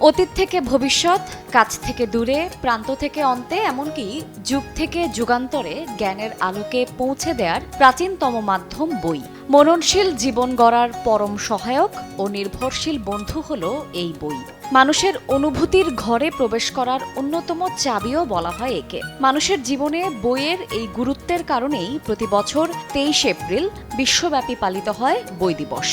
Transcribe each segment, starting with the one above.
অতীত থেকে ভবিষ্যৎ, কাছ থেকে দূরে, প্রান্ত থেকে অন্তে, এমনকি যুগ থেকে যুগান্তরে জ্ঞানের আলোকে পৌঁছে দেওয়ার প্রাচীনতম মাধ্যম বই। মননশীল জীবন গড়ার পরম সহায়ক ও নির্ভরশীল বন্ধু হল এই বই। মানুষের অনুভূতির ঘরে প্রবেশ করার অন্যতম চাবিও বলা হয় একে। মানুষের জীবনে বইয়ের এই গুরুত্বের কারণেই প্রতি বছর 23 এপ্রিল বিশ্বব্যাপী পালিত হয় বই দিবস।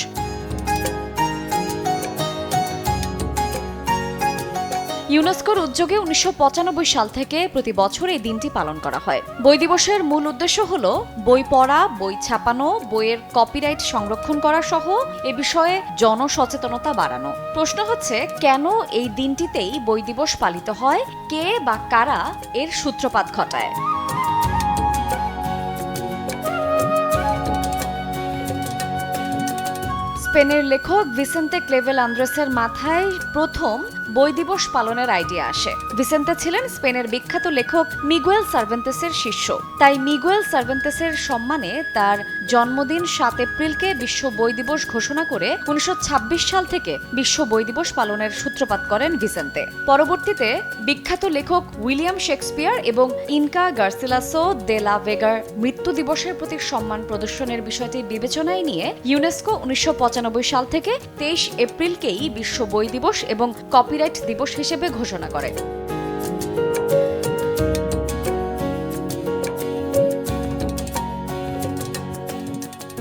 ইউনেস্কোর উদ্যোগে 1995 সাল থেকে প্রতি বছর এই দিনটি পালন করা হয়। বই দিবসের মূল উদ্দেশ্য হল বই পড়া, বই ছাপানো, বইয়ের কপিরাইট সংরক্ষণ করা সহ এ বিষয়ে জনসচেতনতা বাড়ানো। প্রশ্ন হচ্ছে, কেন এই দিনটিতেই বই দিবস পালিত হয়? কে বা কারা এর সূত্রপাত ঘটায়? স্পেনের লেখক ভিসেন্তে ক্লেভেল আন্দ্রেসের মাথায় প্রথম বই দিবস পালনের আইডিয়া আসে। ভিসেন্তে ছিলেন স্পেনের বিখ্যাত লেখক মিগুয়েল সার্ভেন্তেসের শিষ্য। তাই মিগুয়েল সার্ভেন্তেসের সম্মানে তার জন্মদিন 7 এপ্রিলকে বিশ্ব বই দিবস ঘোষণা করে 1926 সাল থেকে বিশ্ব বই দিবস পালনের সূত্রপাত করেন ভিসেন্তে। পরবর্তীতে বিখ্যাত লেখক উইলিয়াম শেক্সপিয়ার এবং ইনকা গার্সিলাসো দে লা ভেগার মৃত্যু দিবসের প্রতি সম্মান প্রদর্শনের বিষয়টি বিবেচনায় নিয়ে ইউনেস্কো 1995 সাল থেকে 23 এপ্রিলকেই বিশ্ব বই দিবস এবং কপিরাইট দিবস হিসেবে ঘোষণা করে।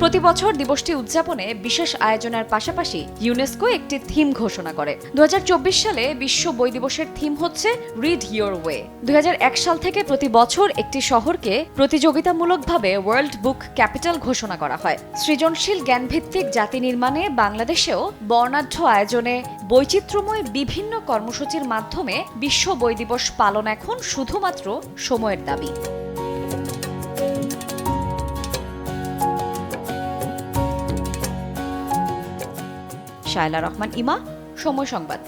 প্রতি বছর দিবসটি উদযাপনে বিশেষ আয়োজনের পাশাপাশি ইউনেস্কো একটি থিম ঘোষণা করে। 2024 সালে বিশ্ব বই দিবসের থিম হচ্ছে রিড ইয়োর ওয়ে। 2001 সাল থেকে প্রতি বছর একটি শহরকে প্রতিযোগিতামূলকভাবে ওয়ার্ল্ড বুক ক্যাপিটাল ঘোষণা করা হয়। সৃজনশীল জ্ঞানভিত্তিক জাতি নির্মাণে বাংলাদেশেও বর্ণাঢ্য আয়োজনে বৈচিত্র্যময় বিভিন্ন কর্মসূচির মাধ্যমে বিশ্ব বই দিবস পালন এখন শুধুমাত্র সময়ের দাবি। শায়লা রহমান ইমা, সময় সংবাদ।